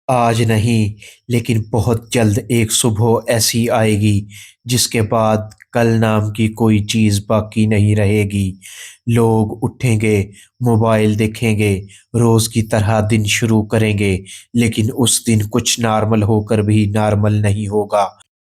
آج نہیں، لیکن بہت جلد ایک صبح ایسی آئے گی جس کے بعد کل نام کی کوئی چیز باقی نہیں رہے گی۔ لوگ اٹھیں گے، موبائل دیکھیں گے، روز کی طرح دن شروع کریں گے، لیکن اس دن کچھ نارمل ہو کر بھی نارمل نہیں ہوگا،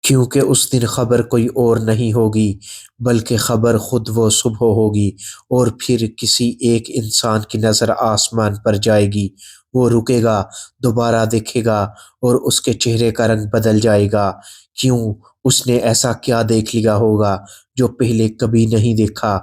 کیونکہ اس دن خبر کوئی اور نہیں ہوگی بلکہ خبر خود وہ صبح ہوگی۔ اور پھر کسی ایک انسان کی نظر آسمان پر جائے گی، وہ رکے گا، دوبارہ دیکھے گا، اور اس کے چہرے کا رنگ بدل جائے گا۔ کیوں؟ اس نے ایسا کیا دیکھ لیا ہوگا جو پہلے کبھی نہیں دیکھا۔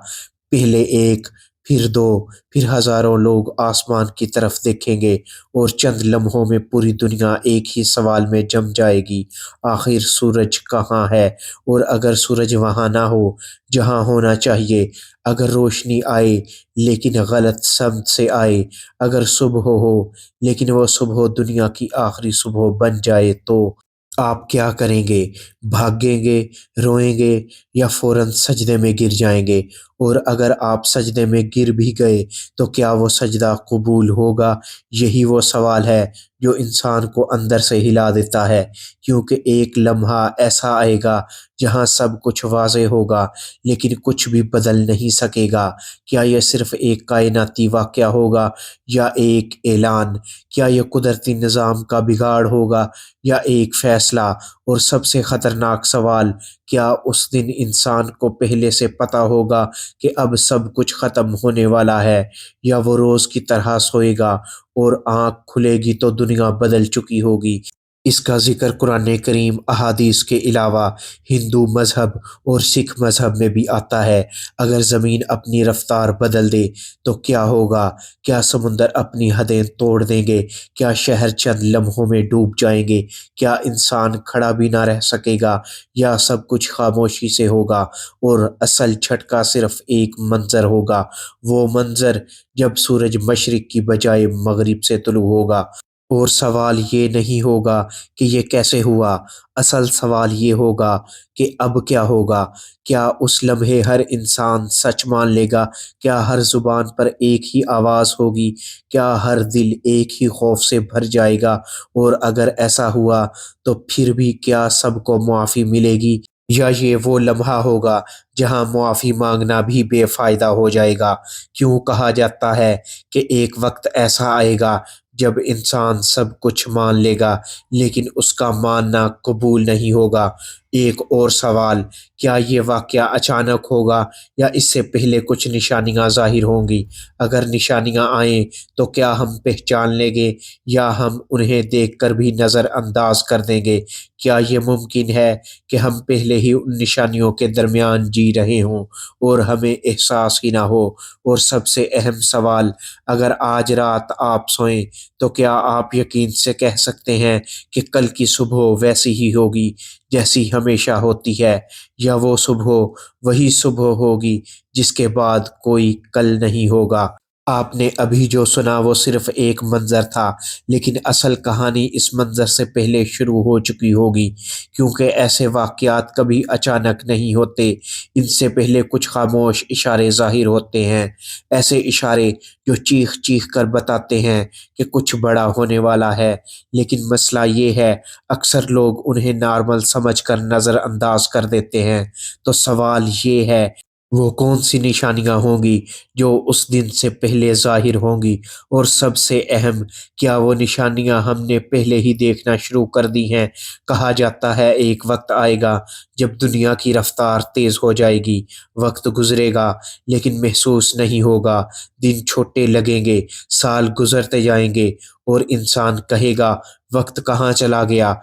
پہلے ایک، پھر دو، پھر ہزاروں لوگ آسمان کی طرف دیکھیں گے، اور چند لمحوں میں پوری دنیا ایک ہی سوال میں جم جائے گی: آخر سورج کہاں ہے؟ اور اگر سورج وہاں نہ ہو جہاں ہونا چاہیے، اگر روشنی آئے لیکن غلط سمت سے آئے، اگر صبح ہو لیکن وہ صبح دنیا کی آخری صبح بن جائے، تو آپ کیا کریں گے؟ بھاگیں گے، روئیں گے، یا فوراً سجدے میں گر جائیں گے؟ اور اگر آپ سجدے میں گر بھی گئے تو کیا وہ سجدہ قبول ہوگا؟ یہی وہ سوال ہے جو انسان کو اندر سے ہلا دیتا ہے، کیونکہ ایک لمحہ ایسا آئے گا جہاں سب کچھ واضح ہوگا لیکن کچھ بھی بدل نہیں سکے گا۔ کیا یہ صرف ایک کائناتی واقعہ ہوگا یا ایک اعلان؟ کیا یہ قدرتی نظام کا بگاڑ ہوگا یا ایک فیصلہ؟ اور سب سے خطرناک سوال، کیا اس دن انسان کو پہلے سے پتہ ہوگا کہ اب سب کچھ ختم ہونے والا ہے، یا وہ روز کی طرح سوئے گا اور آنکھ کھلے گی تو دنیا بدل چکی ہوگی؟ اس کا ذکر قرآن کریم، احادیث کے علاوہ ہندو مذہب اور سکھ مذہب میں بھی آتا ہے۔ اگر زمین اپنی رفتار بدل دے تو کیا ہوگا؟ کیا سمندر اپنی حدیں توڑ دیں گے؟ کیا شہر چند لمحوں میں ڈوب جائیں گے؟ کیا انسان کھڑا بھی نہ رہ سکے گا، یا سب کچھ خاموشی سے ہوگا؟ اور اصل جھٹکا صرف ایک منظر ہوگا، وہ منظر جب سورج مشرق کی بجائے مغرب سے طلوع ہوگا۔ اور سوال یہ نہیں ہوگا کہ یہ کیسے ہوا، اصل سوال یہ ہوگا کہ اب کیا ہوگا؟ کیا اس لمحے ہر انسان سچ مان لے گا؟ کیا ہر زبان پر ایک ہی آواز ہوگی؟ کیا ہر دل ایک ہی خوف سے بھر جائے گا؟ اور اگر ایسا ہوا تو پھر بھی کیا سب کو معافی ملے گی، یا یہ وہ لمحہ ہوگا جہاں معافی مانگنا بھی بے فائدہ ہو جائے گا؟ کیوں کہا جاتا ہے کہ ایک وقت ایسا آئے گا جب انسان سب کچھ مان لے گا لیکن اس کا ماننا قبول نہیں ہوگا؟ ایک اور سوال، کیا یہ واقعہ اچانک ہوگا یا اس سے پہلے کچھ نشانیاں ظاہر ہوں گی؟ اگر نشانیاں آئیں تو کیا ہم پہچان لیں گے، یا ہم انہیں دیکھ کر بھی نظر انداز کر دیں گے؟ کیا یہ ممکن ہے کہ ہم پہلے ہی ان نشانیوں کے درمیان جی رہے ہوں اور ہمیں احساس ہی نہ ہو؟ اور سب سے اہم سوال، اگر آج رات آپ سوئیں تو کیا آپ یقین سے کہہ سکتے ہیں کہ کل کی صبح ویسی ہی ہوگی جیسی ہمیشہ ہوتی ہے، یا وہ صبح وہی صبح ہوگی جس کے بعد کوئی کل نہیں ہوگا؟ آپ نے ابھی جو سنا وہ صرف ایک منظر تھا، لیکن اصل کہانی اس منظر سے پہلے شروع ہو چکی ہوگی، کیونکہ ایسے واقعات کبھی اچانک نہیں ہوتے، ان سے پہلے کچھ خاموش اشارے ظاہر ہوتے ہیں، ایسے اشارے جو چیخ چیخ کر بتاتے ہیں کہ کچھ بڑا ہونے والا ہے۔ لیکن مسئلہ یہ ہے، اکثر لوگ انہیں نارمل سمجھ کر نظر انداز کر دیتے ہیں۔ تو سوال یہ ہے، وہ کون سی نشانیاں ہوں گی جو اس دن سے پہلے ظاہر ہوں گی؟ اور سب سے اہم، کیا وہ نشانیاں ہم نے پہلے ہی دیکھنا شروع کر دی ہیں؟ کہا جاتا ہے ایک وقت آئے گا جب دنیا کی رفتار تیز ہو جائے گی، وقت گزرے گا لیکن محسوس نہیں ہوگا، دن چھوٹے لگیں گے، سال گزرتے جائیں گے، اور انسان کہے گا وقت کہاں چلا گیا؟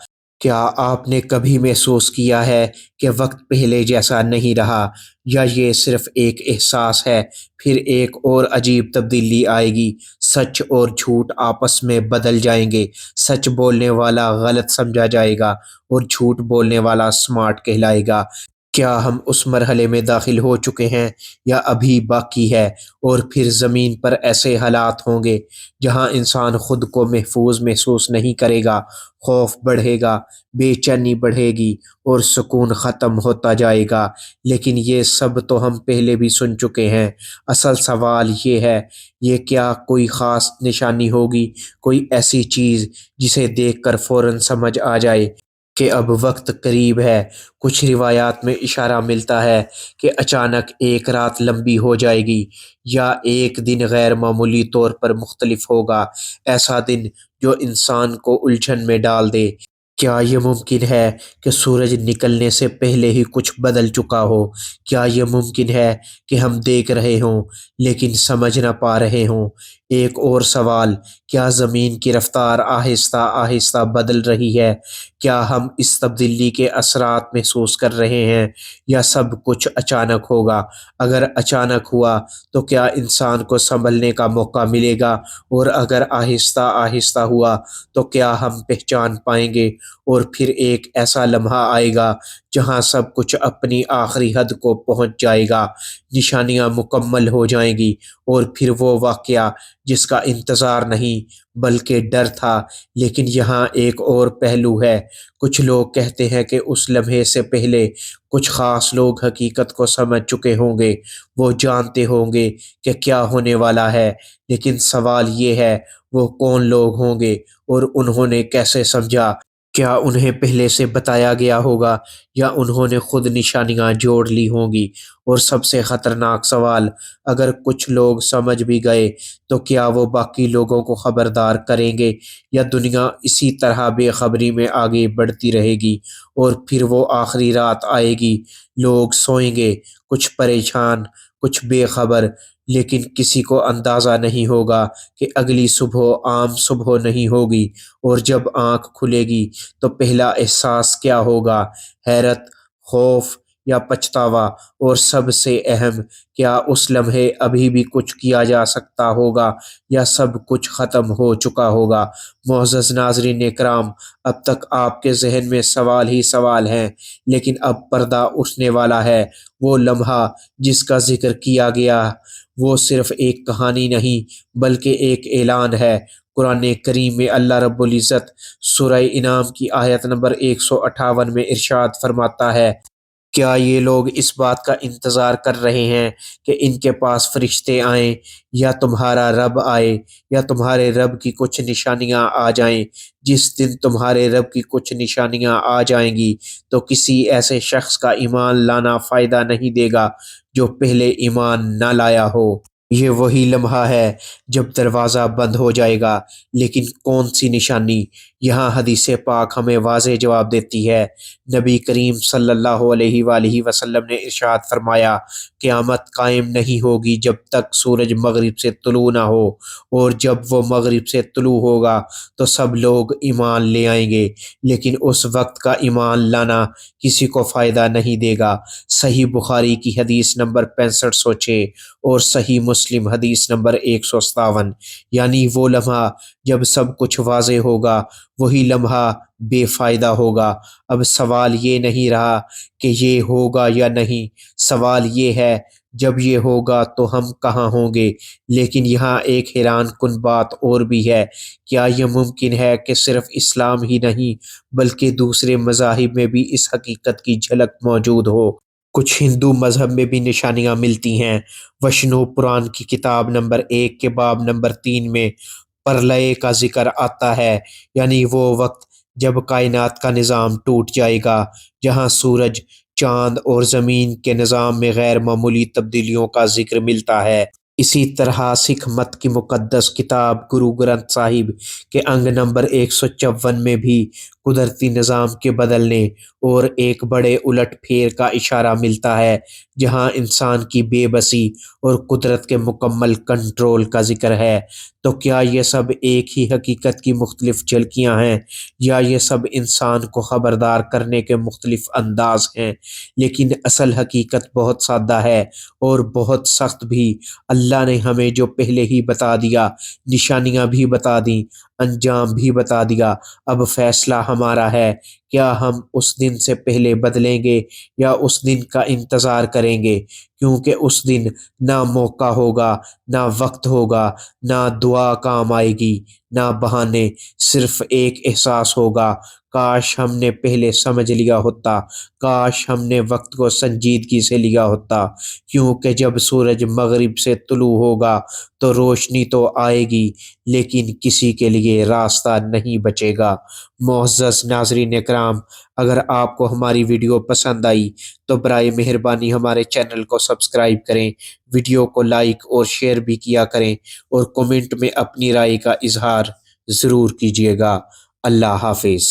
کیا آپ نے کبھی محسوس کیا ہے کہ وقت پہلے جیسا نہیں رہا، یا یہ صرف ایک احساس ہے؟ پھر ایک اور عجیب تبدیلی آئے گی، سچ اور جھوٹ آپس میں بدل جائیں گے، سچ بولنے والا غلط سمجھا جائے گا اور جھوٹ بولنے والا سمارٹ کہلائے گا۔ کیا ہم اس مرحلے میں داخل ہو چکے ہیں یا ابھی باقی ہے؟ اور پھر زمین پر ایسے حالات ہوں گے جہاں انسان خود کو محفوظ محسوس نہیں کرے گا، خوف بڑھے گا، بے چینی بڑھے گی اور سکون ختم ہوتا جائے گا۔ لیکن یہ سب تو ہم پہلے بھی سن چکے ہیں۔ اصل سوال یہ ہے، یہ کیا کوئی خاص نشانی ہوگی، کوئی ایسی چیز جسے دیکھ کر فوراً سمجھ آ جائے کہ اب وقت قریب ہے؟ کچھ روایات میں اشارہ ملتا ہے کہ اچانک ایک رات لمبی ہو جائے گی یا ایک دن غیر معمولی طور پر مختلف ہوگا، ایسا دن جو انسان کو الجھن میں ڈال دے۔ کیا یہ ممکن ہے کہ سورج نکلنے سے پہلے ہی کچھ بدل چکا ہو؟ کیا یہ ممکن ہے کہ ہم دیکھ رہے ہوں لیکن سمجھ نہ پا رہے ہوں؟ ایک اور سوال، کیا زمین کی رفتار آہستہ آہستہ بدل رہی ہے؟ کیا ہم اس تبدیلی کے اثرات محسوس کر رہے ہیں یا سب کچھ اچانک ہوگا؟ اگر اچانک ہوا تو کیا انسان کو سنبھلنے کا موقع ملے گا؟ اور اگر آہستہ آہستہ ہوا تو کیا ہم پہچان پائیں گے؟ اور پھر ایک ایسا لمحہ آئے گا جہاں سب کچھ اپنی آخری حد کو پہنچ جائے گا، نشانیاں مکمل ہو جائیں گی، اور پھر وہ واقعہ جس کا انتظار نہیں بلکہ ڈر تھا۔ لیکن یہاں ایک اور پہلو ہے۔ کچھ لوگ کہتے ہیں کہ اس لمحے سے پہلے کچھ خاص لوگ حقیقت کو سمجھ چکے ہوں گے، وہ جانتے ہوں گے کہ کیا ہونے والا ہے۔ لیکن سوال یہ ہے، وہ کون لوگ ہوں گے اور انہوں نے کیسے سمجھا؟ کیا انہیں پہلے سے بتایا گیا ہوگا یا انہوں نے خود نشانیاں جوڑ لی ہوں گی؟ اور سب سے خطرناک سوال، اگر کچھ لوگ سمجھ بھی گئے تو کیا وہ باقی لوگوں کو خبردار کریں گے یا دنیا اسی طرح بے خبری میں آگے بڑھتی رہے گی؟ اور پھر وہ آخری رات آئے گی، لوگ سوئیں گے، کچھ پریشان، کچھ بے خبر، لیکن کسی کو اندازہ نہیں ہوگا کہ اگلی صبح عام صبح نہیں ہوگی۔ اور جب آنکھ کھلے گی تو پہلا احساس کیا ہوگا؟ حیرت، خوف یا پچھتاوا؟ اور سب سے اہم، کیا اس لمحے ابھی بھی کچھ کیا جا سکتا ہوگا یا سب کچھ ختم ہو چکا ہوگا؟ معزز ناظرین کرام، اب تک آپ کے ذہن میں سوال ہی سوال ہیں، لیکن اب پردہ اٹھنے والا ہے۔ وہ لمحہ جس کا ذکر کیا گیا وہ صرف ایک کہانی نہیں بلکہ ایک اعلان ہے۔ قرآن کریم میں اللہ رب العزت سورہ انعام کی آیت نمبر 158 میں ارشاد فرماتا ہے، کیا یہ لوگ اس بات کا انتظار کر رہے ہیں کہ ان کے پاس فرشتے آئیں یا تمہارا رب آئے یا تمہارے رب کی کچھ نشانیاں آ جائیں؟ جس دن تمہارے رب کی کچھ نشانیاں آ جائیں گی تو کسی ایسے شخص کا ایمان لانا فائدہ نہیں دے گا جو پہلے ایمان نہ لایا ہو۔ یہ وہی لمحہ ہے جب دروازہ بند ہو جائے گا، لیکن کون سی نشانی؟ یہاں حدیث پاک ہمیں واضح جواب دیتی ہے۔ نبی کریم صلی اللہ علیہ وآلہ وسلم نے ارشاد فرمایا، قیامت قائم نہیں ہوگی جب تک سورج مغرب سے طلوع نہ ہو، اور جب وہ مغرب سے طلوع ہوگا تو سب لوگ ایمان لے آئیں گے، لیکن اس وقت کا ایمان لانا کسی کو فائدہ نہیں دے گا۔ صحیح بخاری کی حدیث نمبر 6506 اور صحیح مسلم حدیث نمبر 157، یعنی وہ لمحہ جب سب کچھ واضح ہوگا، وہی لمحہ بے فائدہ ہوگا۔ اب سوال یہ نہیں رہا کہ یہ ہوگا یا نہیں، سوال یہ ہے جب یہ ہوگا تو ہم کہاں ہوں گے؟ لیکن یہاں ایک حیران کن بات اور بھی ہے۔ کیا یہ ممکن ہے کہ صرف اسلام ہی نہیں بلکہ دوسرے مذاہب میں بھی اس حقیقت کی جھلک موجود ہو؟ کچھ ہندو مذہب میں بھی نشانیاں ملتی ہیں۔ وشنو پران کی کتاب نمبر 1 کے باب نمبر 3 میں پرلئے کا ذکر آتا ہے، یعنی وہ وقت جب کائنات کا نظام ٹوٹ جائے گا، جہاں سورج، چاند اور زمین کے نظام میں غیر معمولی تبدیلیوں کا ذکر ملتا ہے۔ اسی طرح سکھ مت کی مقدس کتاب گرو گرنتھ صاحب کے انگ نمبر 154 میں بھی قدرتی نظام کے بدلنے اور ایک بڑے الٹ پھیر کا اشارہ ملتا ہے، جہاں انسان کی بے بسی اور قدرت کے مکمل کنٹرول کا ذکر ہے۔ تو کیا یہ سب ایک ہی حقیقت کی مختلف جھلکیاں ہیں یا یہ سب انسان کو خبردار کرنے کے مختلف انداز ہیں؟ لیکن اصل حقیقت بہت سادہ ہے اور بہت سخت بھی۔ اللہ اللہ نے ہمیں جو پہلے ہی بتا دیا، نشانیاں بھی بتا دیں، انجام بھی بتا دیا، اب فیصلہ ہمارا ہے، کیا ہم اس دن سے پہلے بدلیں گے یا اس دن کا انتظار کریں گے؟ کیونکہ اس دن نہ موقع ہوگا، نہ وقت ہوگا، نہ دعا کام آئے گی، نہ بہانے، صرف ایک احساس ہوگا، کاش ہم نے پہلے سمجھ لیا ہوتا، کاش ہم نے وقت کو سنجیدگی سے لیا ہوتا، کیونکہ جب سورج مغرب سے طلوع ہوگا تو روشنی تو آئے گی، لیکن کسی کے لیے راستہ نہیں بچے گا۔ معزز ناظرین اکرام، اگر آپ کو ہماری ویڈیو پسند آئی تو برائے مہربانی ہمارے چینل کو سبسکرائب کریں، ویڈیو کو لائک اور شیئر بھی کیا کریں، اور کومنٹ میں اپنی رائے کا اظہار ضرور کیجیے گا۔ اللہ حافظ۔